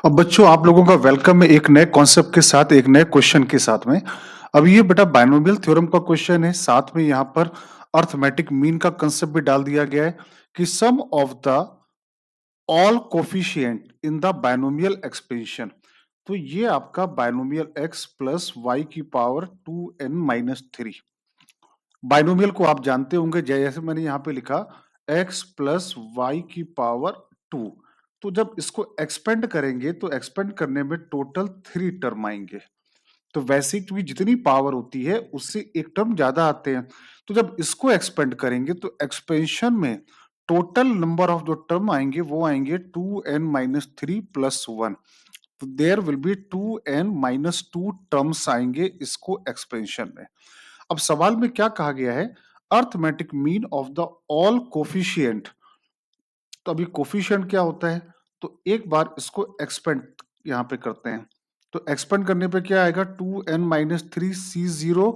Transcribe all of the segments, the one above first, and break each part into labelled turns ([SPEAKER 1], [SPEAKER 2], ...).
[SPEAKER 1] अब बच्चों आप लोगों का वेलकम है एक नए कॉन्सेप्ट के साथ, एक नए क्वेश्चन के साथ में। अब ये बेटा बायनोमियल थ्योरम का क्वेश्चन है, साथ में यहाँ पर अर्थमेटिक मीन का कंसेप्ट भी डाल दिया गया है कि sum of the all coefficient in the binomial expansion. तो ये आपका बायनोमियल x प्लस वाई की पावर 2n-3। बायनोमियल को आप जानते होंगे, जैसे मैंने यहाँ पे लिखा x प्लस वाई की पावर 2। तो जब इसको एक्सपेंड करेंगे तो एक्सपेंड करने में टोटल 3 टर्म आएंगे। तो वैसे भी जितनी पावर होती है उससे एक टर्म ज्यादा आते हैं। तो जब इसको एक्सपेंड करेंगे तो एक्सपेंशन में टोटल नंबर ऑफ जो टर्म आएंगे वो आएंगे 2n-3 प्लस 1। तो there will be 2n-2 terms आएंगे इसको एक्सपेंशन में। अब सवाल में क्या कहा गया है, arithmetic mean of the all coefficient. तो अभी कोफिशिएंट क्या होता है, तो एक बार इसको एक्सपेंड यहाँ पे करते हैं। तो एक्सपेंड करने पे क्या आएगा, 2n-3 C0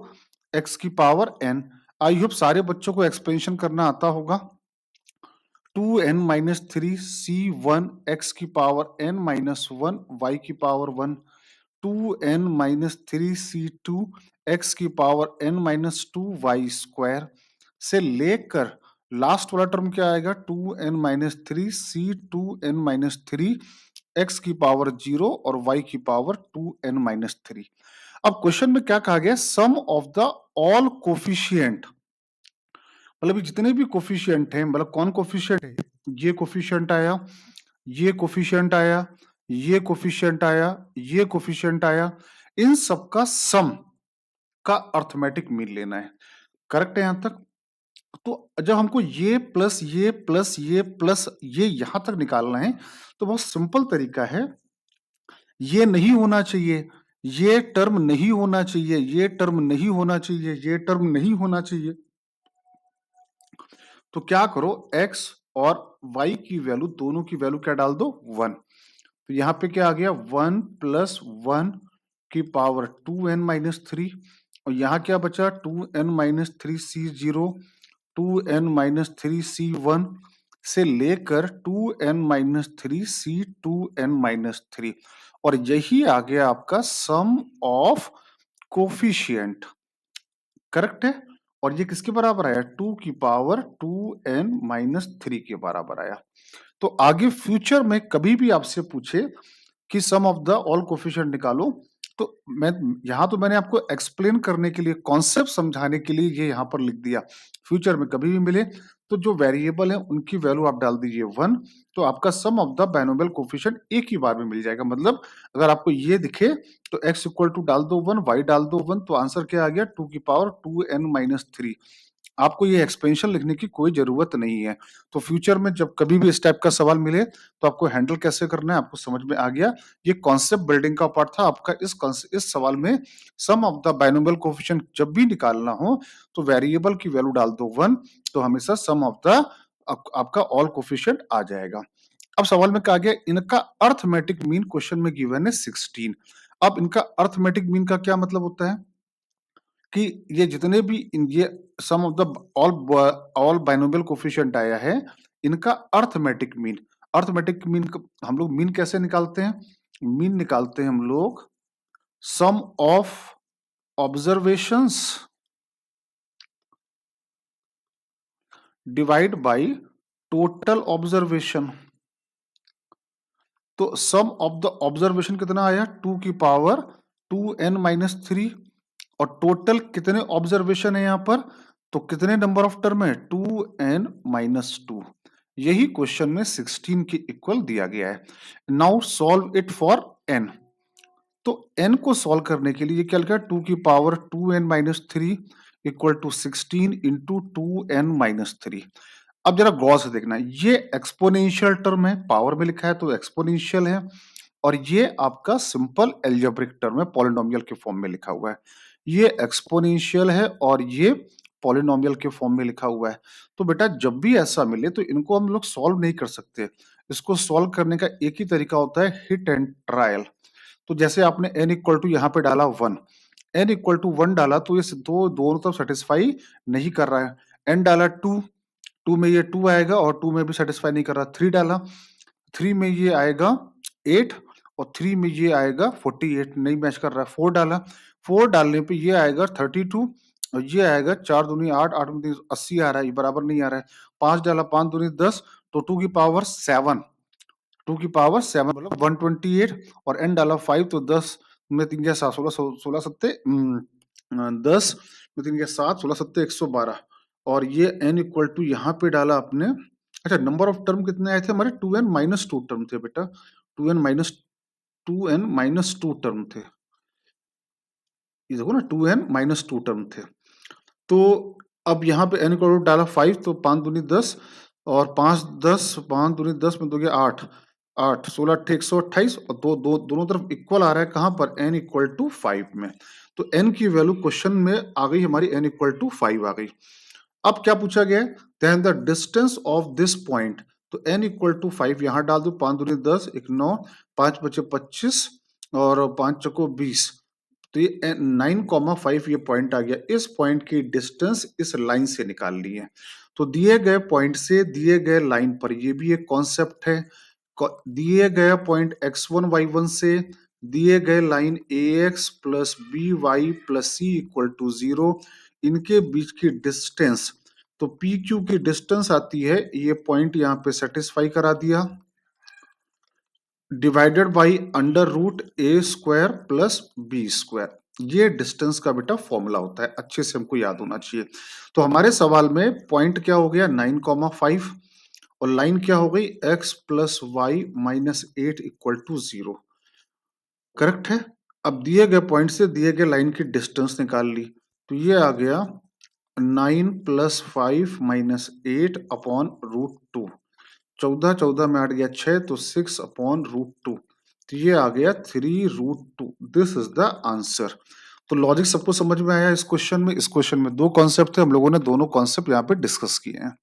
[SPEAKER 1] x की पावर n। आई होप सारे बच्चों को एक्सपेंशन करना आता होगा। 2n-3 C1 x की पावर n-1 y की पावर 1। 2n-3 C2 x की पावर n-2 y स्क्वायर से लेकर लास्ट वाला टर्म क्या आएगा, 2n-3 C2n-3 x की पावर 0 और y की पावर 2n-3। अब क्वेश्चन में क्या कहा गया, सम ऑफ द ऑल कोफिशिएंट, मतलब जितने भी कोफिशिएंट हैं, मतलब कौन कोफिशिएंट है, ये कोफिशिएंट आया, ये कोफिशिएंट आया, ये कोफिशिएंट आया, ये कोफिशिएंट आया, इन सबका सम का अर्थमेटिक मीन लेना है। करेक्ट है यहां तक? तो जब हमको ये प्लस ये प्लस ये प्लस ये यहां तक निकालना है तो बहुत सिंपल तरीका है, ये नहीं होना चाहिए, ये टर्म नहीं होना चाहिए, ये टर्म नहीं होना चाहिए, ये टर्म नहीं होना चाहिए। तो क्या करो, x और y की वैल्यू, दोनों की वैल्यू क्या डाल दो, 1। तो यहाँ पे क्या आ गया, 1 प्लस 1 की पावर 2n-3 और यहाँ क्या बचा, 2n-3 C0, 2n-3 C1 से लेकर 2n-3 C2n-3 और यही आ गया आपका सम ऑफ कोफिशिएंट। करेक्ट है? और ये किसके बराबर आया, 2 की पावर 2n-3 के बराबर आया। तो आगे फ्यूचर में कभी भी आपसे पूछे कि sum of the all coefficient निकालो, तो मैं यहां तो मैंने आपको एक्सप्लेन करने के लिए, कॉन्सेप्ट समझाने के लिए ये यहां पर लिख दिया। फ्यूचर में कभी भी मिले तो जो वेरिएबल है उनकी वैल्यू आप डाल दीजिए 1, तो आपका सम ऑफ द बायनोमियल कोफिशिएंट एक ही बार में मिल जाएगा। मतलब अगर आपको ये दिखे तो x इक्वल टू डाल दो 1, y डाल दो 1, तो आंसर क्या आ गया, 2 की पावर 2n-3। आपको ये एक्सपेंशन लिखने की कोई जरूरत नहीं है। तो फ्यूचर में जब कभी भी इस टाइप का सवाल मिले तो आपको हैंडल कैसे करना है आपको समझ में आ गया। ये कॉन्सेप्ट बिल्डिंग का पार्ट था आपका। इस सवाल में सम ऑफ द बायनोमियल कोफिशिएंट जब भी निकालना हो तो वेरिएबल की वैल्यू डाल दो 1, तो हमेशा सम ऑफ द आपका ऑल कोफिशिएंट आ जाएगा। अब सवाल में कहा गया इनका अर्थमेटिक मीन क्वेश्चन में गिवन है 16। अब इनका अर्थमेटिक मीन का क्या मतलब होता है कि ये जितने भी ये sum of the all binomial coefficient आया है, इनका अर्थमेटिक मीन, अर्थमेटिक मीन हम लोग मीन कैसे निकालते हैं, मीन निकालते हैं हम लोग sum of observations divide by total observation. तो सम ऑफ द ऑब्जर्वेशन कितना आया, 2 की पावर 2n-3 और टोटल कितने ऑब्जर्वेशन है यहां पर, तो कितने नंबर ऑफ टर्म है, 2n-2। यही क्वेश्चन में 16 के इक्वल दिया गया है। Now solve it for n। तो n को सॉल्व करने के लिए क्या लिखा है, 2 की power 2n-3 equal to 16 into 2n-3। अब जरा गौर से देखना, ये एक्सपोनेंशियल टर्म है, पावर में लिखा है तो एक्सपोनेंशियल है, और ये आपका सिंपल एल्जेब्रिक टर्म है, पॉलिनोमियल के फॉर्म में लिखा हुआ है। ये एक्सपोनेंशियल है और ये पॉलिनोमियल के फॉर्म में लिखा हुआ है। तो बेटा जब भी ऐसा मिले तो इनको हम लोग सॉल्व नहीं कर सकते। इसको सॉल्व करने का एक ही तरीका होता है, हिट एंड ट्रायल। तो जैसे आपने n इक्वल टू यहाँ पे डाला 1, n इक्वल टू 1 डाला तो ये दोनों तरफ सेटिस्फाई नहीं कर रहा है। n डाला 2, 2 में ये 2 आएगा और 2 में भी सेटिस्फाई नहीं कर रहा। 3 डाला, 3 में ये आएगा 8 और 3 में ये आएगा 48, नहीं मैच कर रहा है। 4 डाला, 4 डालने पे ये आएगा 32 और ये आएगा 4 दूनी 8, 8 दूनी 80 आ रहा है, ये बराबर नहीं आ रहा है। 5 डाला, 5 दूनी 10, तो 2 की पावर 7, 2 की पावर 7 मतलब 128 और n डाला 5, तो 10 में 3 के 7, 16 16 सत्ते 10 में 3 के 7, 16 सत्ते 112 और ये n इक्वल टू यहाँ पे डाला आपने। अच्छा, नंबर ऑफ टर्म कितने आए थे हमारे? 2n माइनस 2 टर्म थे बेटा, 2n माइनस 2 टर्म थे। ये देखो ना, 2n माइनस 2 टर्म थे। तो अब यहाँ पे n इक्वल टू डाला 5, तो 5 दूनी 10 और 5 10, 5 दूनी 10 में 2 गया 8, 8 16 अट्ठे 128 और दोनों तरफ इक्वल आ रहा है कहाँ पर? n इक्वल टू 5 में। तो n की वैल्यू क्वेश्चन में आ गई हमारी, n इक्वल टू 5 आ गई। अब क्या पूछा गया है? Then the distance of this point, तो n इक्वल टू 5 यहाँ डाल दो, 5 दूनी 10, 1 9, 5 बचे 25 और 5 चको 20, तो ये 9,5 ये पॉइंट आ गया। इस पॉइंट की डिस्टेंस इस लाइन से निकालनी है। तो दिए गए पॉइंट से दिए गए लाइन पर, ये भी एक कॉन्सेप्ट है, दिए गए पॉइंट x1 y1 से दिए गए line ax plus B Y plus C equal to 0, इनके बीच की डिस्टेंस, तो पी क्यू की डिस्टेंस आती है, ये पॉइंट यहाँ पे सेटिस्फाई करा दिया, divided by under root A square plus B square. ये डिस्टेंस का बेटा फॉर्मूला होता है, अच्छे से हमको याद होना चाहिए। तो हमारे सवाल में पॉइंट क्या हो गया? 9,5 और लाइन क्या हो गई? x plus Y minus 8 equal to 0। Correct है। अब दिए गए पॉइंट से दिए गए लाइन की डिस्टेंस निकाल ली, तो ये आ गया 9 प्लस 5 माइनस 8 अपॉन रूट 2। 14 14 में 8 गया 6, तो 6 अपॉन रूट 2, तो ये आ गया 3 root 2। This is the answer. तो लॉजिक सबको समझ में आया इस क्वेश्चन में? इस क्वेश्चन में दो कॉन्सेप्ट थे, हम लोगों ने दोनों कॉन्सेप्ट यहाँ पे डिस्कस किए हैं।